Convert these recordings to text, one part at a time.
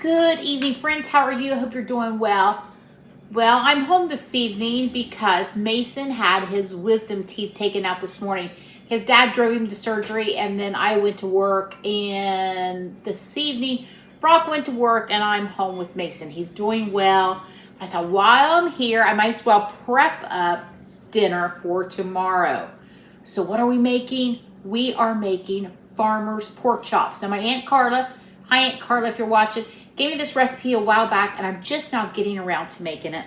Good evening, friends. How are you? I hope you're doing well. Well, I'm home this evening because Mason had his wisdom teeth taken out this morning. His dad drove him to surgery, and then I went to work. And this evening, Brock went to work, and I'm home with Mason. He's doing well. I thought while I'm here, I might as well prep up dinner for tomorrow. So what are we making? We are making farmer's pork chops. Now, my Aunt Carla, hi Aunt Carla if you're watching, gave me this recipe a while back, and I'm just now getting around to making it.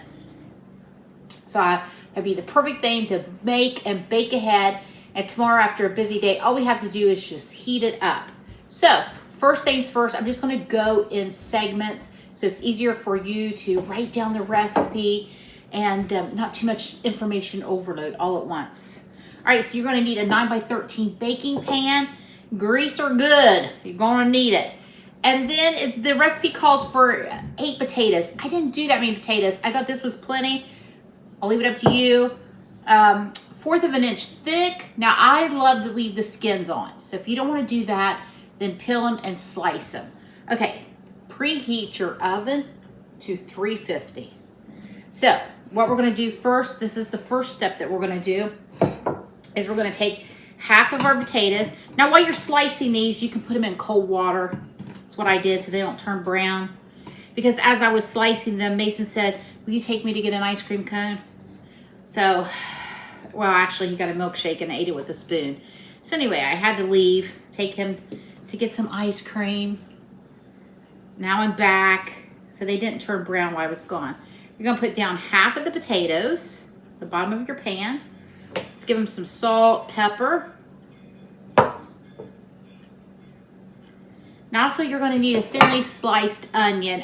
So that'd be the perfect thing to make and bake ahead. And tomorrow, after a busy day, all we have to do is just heat it up. So first things first, I'm just going to go in segments so it's easier for you to write down the recipe and not too much information overload all at once. All right, so you're going to need a 9x13 baking pan. Grease are good. You're going to need it. And then the recipe calls for 8 potatoes. I didn't do that many potatoes. I thought this was plenty. I'll leave it up to you. 1/4 of an inch thick. Now, I love to leave the skins on. So if you don't want to do that, then peel them and slice them. Okay, preheat your oven to 350. So what we're going to do first, this is the first step that we're going to do, is we're going to take half of our potatoes. Now, while you're slicing these, you can put them in cold water. That's what I did so they don't turn brown. Because as I was slicing them, Mason said, will you take me to get an ice cream cone? So, well, actually, he got a milkshake and ate it with a spoon. So anyway, I had to leave, take him to get some ice cream. Now I'm back. So they didn't turn brown while I was gone. You're going to put down half of the potatoes, the bottom of your pan. Let's give them some salt, pepper. Now, also, you're going to need a thinly sliced onion,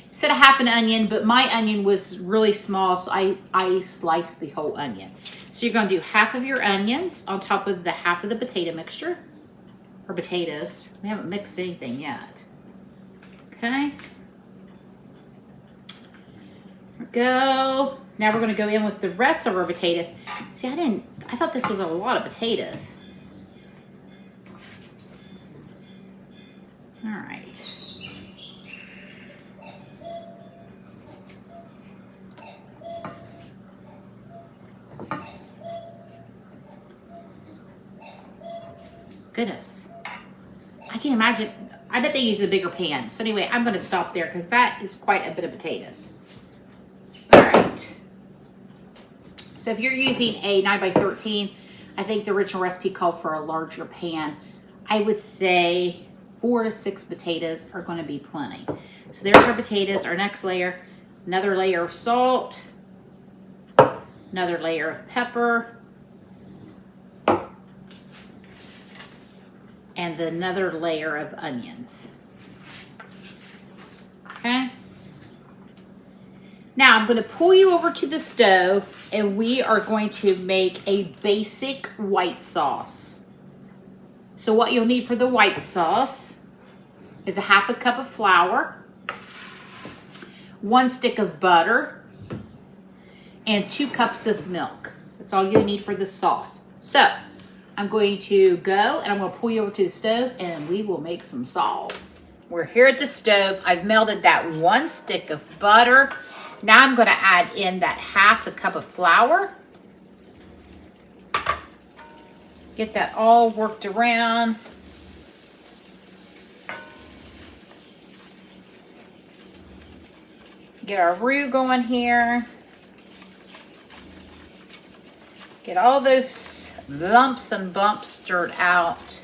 instead of half an onion, but my onion was really small, so I sliced the whole onion. So you're going to do half of your onions on top of the half of the potato mixture, or potatoes. We haven't mixed anything yet. Okay. There we go. Now we're going to go in with the rest of our potatoes. See, I thought this was a lot of potatoes. All right. Goodness. I can imagine. I bet they use a bigger pan. So anyway, I'm going to stop there because that is quite a bit of potatoes. All right. So if you're using a 9x13, I think the original recipe called for a larger pan. I would say 4 to 6 potatoes are going to be plenty. So there's our potatoes. Our next layer, another layer of salt, another layer of pepper, and another layer of onions. Okay. Now I'm going to pull you over to the stove, and we are going to make a basic white sauce. So what you'll need for the white sauce is a 1/2 cup of flour, 1 stick of butter, and 2 cups of milk. That's all you'll need for the sauce. So I'm going to go and I'm going to pull you over to the stove and we will make some sauce. We're here at the stove. I've melted that 1 stick of butter. Now I'm going to add in that 1/2 cup of flour. Get that all worked around. Get our roux going here. Get all those lumps and bumps stirred out.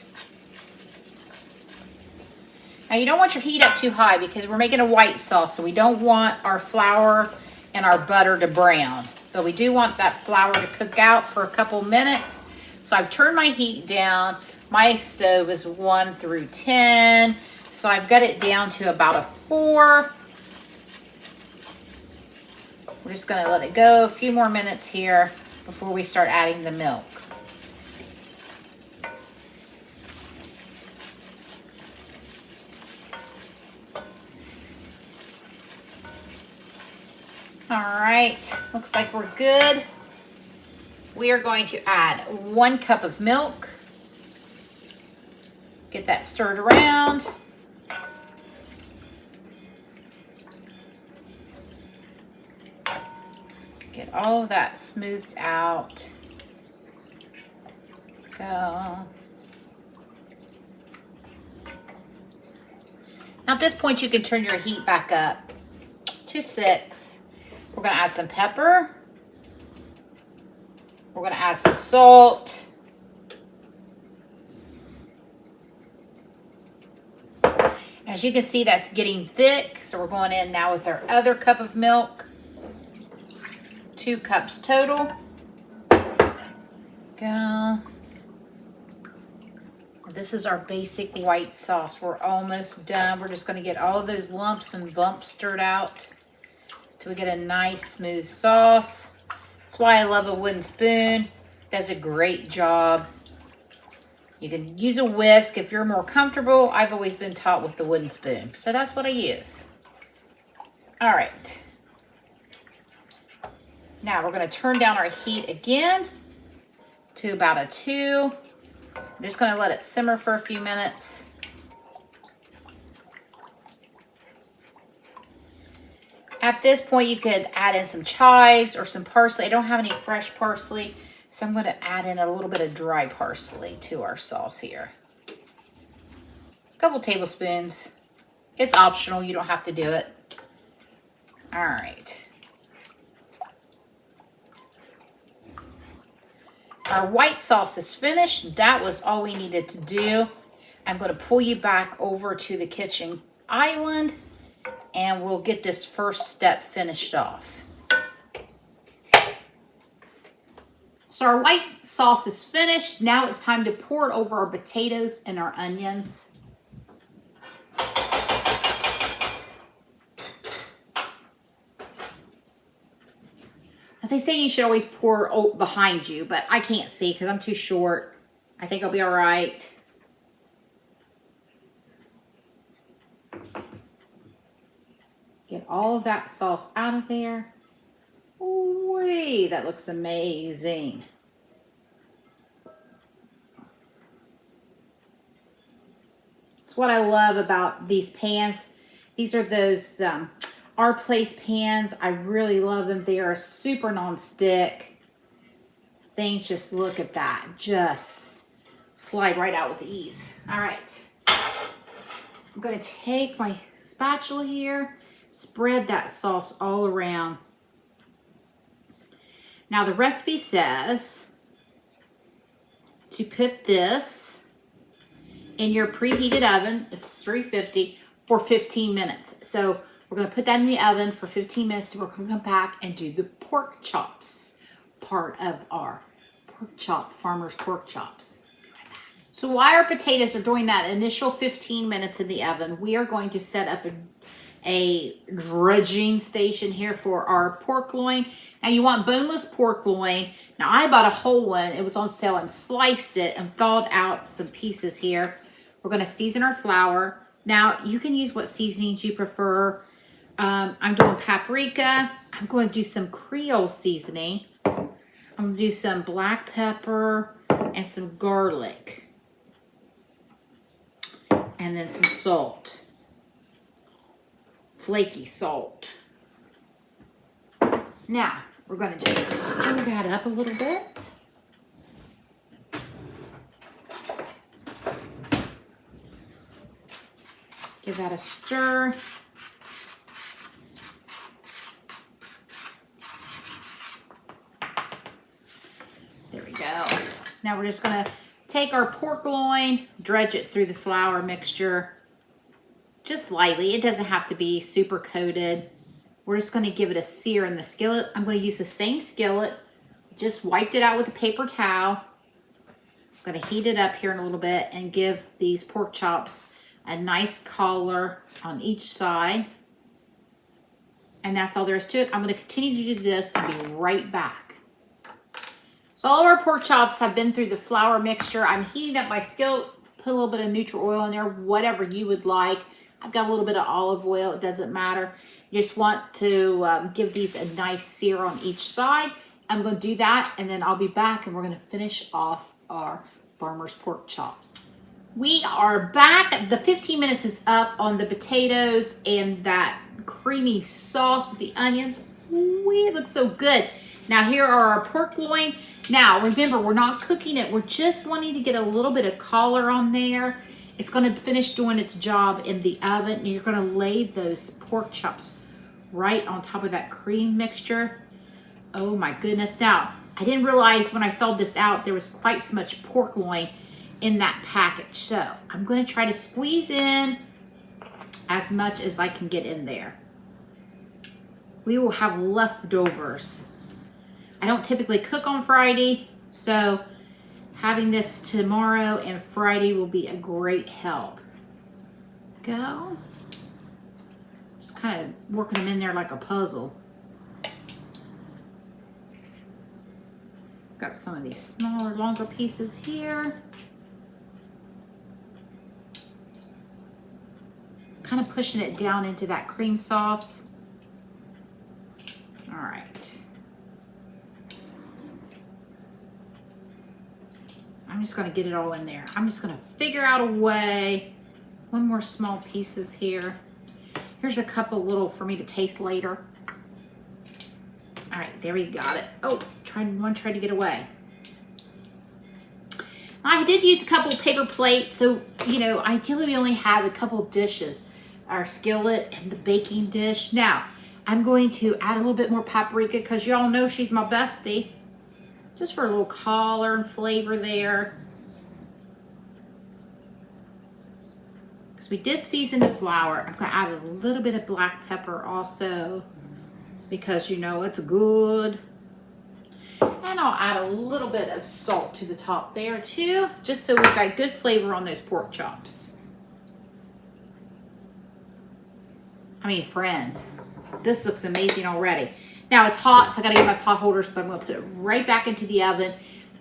Now you don't want your heat up too high because we're making a white sauce, so we don't want our flour and our butter to brown. But we do want that flour to cook out for a couple minutes. So I've turned my heat down. My stove is 1 through 10. So I've got it down to about a 4. We're just going to let it go a few more minutes here before we start adding the milk. All right, looks like we're good. We are going to add 1 cup of milk. Get that stirred around. Get all of that smoothed out. Go. Now at this point, you can turn your heat back up to 6. We're gonna add some pepper. We're gonna add some salt. As you can see, that's getting thick. So we're going in now with our other cup of milk. 2 cups total. Go. This is our basic white sauce. We're almost done. We're just going to get all of those lumps and bumps stirred out till we get a nice smooth sauce. That's why I love a wooden spoon. It does a great job. You can use a whisk if you're more comfortable. I've always been taught with the wooden spoon, so that's what I use. All right. Now we're going to turn down our heat again to about a 2. I'm just going to let it simmer for a few minutes. At this point, you could add in some chives or some parsley. I don't have any fresh parsley, so I'm going to add in a little bit of dry parsley to our sauce here. A couple tablespoons. It's optional. You don't have to do it. All right. Our white sauce is finished. That was all we needed to do. I'm going to pull you back over to the kitchen island and we'll get this first step finished off. So our white sauce is finished. Now it's time to pour it over our potatoes and our onions. They say you should always pour behind you, but I can't see because I'm too short. I think I'll be all right. Get all of that sauce out of there. Ooh-wee, that looks amazing. It's what I love about these pans. These are those Our Place pans. I really love them. They are super non-stick. Things just, look at that. Just slide right out with ease. All right. I'm going to take my spatula here, spread that sauce all around. Now the recipe says to put this in your preheated oven. It's 350 for 15 minutes. So we're going to put that in the oven for 15 minutes. So we're going to come back and do the pork chops part of our pork chop, farmer's pork chops. So while our potatoes are doing that initial 15 minutes in the oven, we are going to set up a dredging station here for our pork loin. Now you want boneless pork loin. Now I bought a whole one. It was on sale and sliced it and thawed out some pieces here. We're going to season our flour. Now you can use what seasonings you prefer. I'm doing paprika. I'm going to do some Creole seasoning. I'm going to do some black pepper and some garlic. And then some salt. Flaky salt. Now, we're going to just stir that up a little bit. Give that a stir. There we go. Now we're just going to take our pork loin, dredge it through the flour mixture just lightly. It doesn't have to be super coated. We're just going to give it a sear in the skillet. I'm going to use the same skillet. Just wiped it out with a paper towel. I'm going to heat it up here in a little bit and give these pork chops a nice color on each side. And that's all there is to it. I'm going to continue to do this and be right back. So all of our pork chops have been through the flour mixture. I'm heating up my skillet, put a little bit of neutral oil in there, whatever you would like. I've got a little bit of olive oil, it doesn't matter. You just want to give these a nice sear on each side. I'm going to do that and then I'll be back and we're going to finish off our farmer's pork chops. We are back. The 15 minutes is up on the potatoes and that creamy sauce with the onions. Ooh, it looks so good. Now here are our pork loin. Now remember, we're not cooking it. We're just wanting to get a little bit of color on there. It's going to finish doing its job in the oven. And you're going to lay those pork chops right on top of that cream mixture. Oh my goodness. Now, I didn't realize when I filled this out, there was quite so much pork loin in that package. So I'm going to try to squeeze in as much as I can get in there. We will have leftovers. I don't typically cook on Friday, so having this tomorrow and Friday will be a great help. Go. Just kind of working them in there like a puzzle. Got some of these smaller, longer pieces here. Kind of pushing it down into that cream sauce. All right. I'm just going to get it all in there. I'm just going to figure out a way. One more small pieces here. Here's a couple little for me to taste later. All right, there we got it. Oh, one tried to get away. I did use a couple paper plates, so you know, ideally we only have a couple dishes, our skillet and the baking dish. Now, I'm going to add a little bit more paprika because y'all know she's my bestie. Just for a little color and flavor there. Because we did season the flour. I'm going to add a little bit of black pepper also. Because you know it's good. And I'll add a little bit of salt to the top there too. Just so we've got good flavor on those pork chops. I mean, friends, this looks amazing already. Now it's hot, so I gotta get my pot holders, but I'm gonna put it right back into the oven.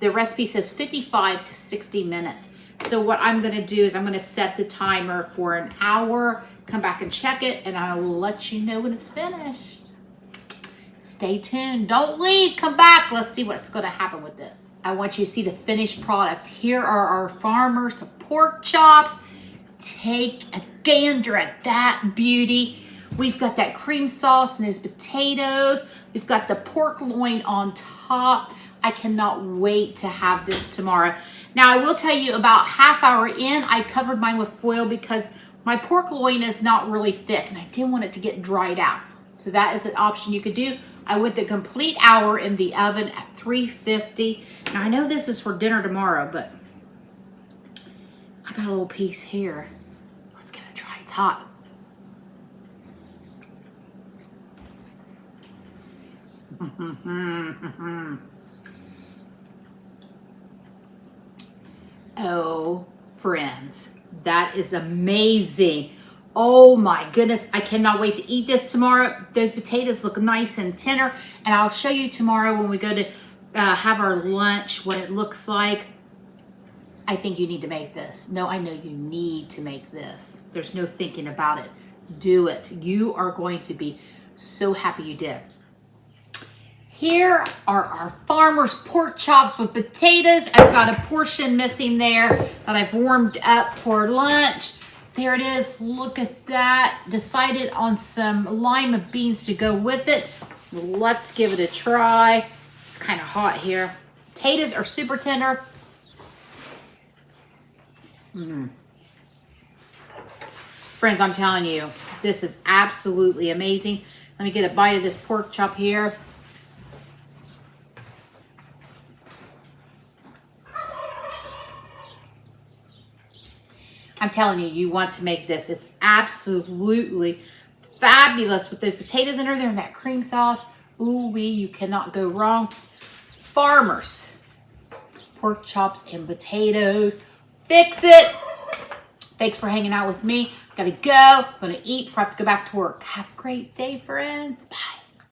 The recipe says 55 to 60 minutes. So what I'm gonna do is I'm gonna set the timer for an hour, come back and check it, and I will let you know when it's finished. Stay tuned, don't leave, come back. Let's see what's gonna happen with this. I want you to see the finished product. Here are our farmer's pork chops. Take a gander at that beauty. We've got that cream sauce and those potatoes. We've got the pork loin on top. I cannot wait to have this tomorrow. Now, I will tell you about half hour in, I covered mine with foil because my pork loin is not really thick and I didn't want it to get dried out. So that is an option you could do. I went the complete hour in the oven at 350. Now, I know this is for dinner tomorrow, but I got a little piece here. Let's give it a try. It's hot. Oh, friends, that is amazing. Oh my goodness, I cannot wait to eat this tomorrow. Those potatoes look nice and tender, and I'll show you tomorrow when we go to have our lunch what it looks like. I think you need to make this. No, I know you need to make this. There's no thinking about it. Do it. You are going to be so happy you did. Here are our farmer's pork chops with potatoes. I've got a portion missing there that I've warmed up for lunch. There it is. Look at that. Decided on some lima beans to go with it. Let's give it a try. It's kind of hot here. Potatoes are super tender. Friends, I'm telling you, this is absolutely amazing. Let me get a bite of this pork chop here. I'm telling you, you want to make this. It's absolutely fabulous with those potatoes in there and that cream sauce. Ooh-wee, you cannot go wrong. Farmers, pork chops and potatoes. Fix it. Thanks for hanging out with me. Gotta go. Gonna eat before I have to go back to work. Have a great day, friends. Bye.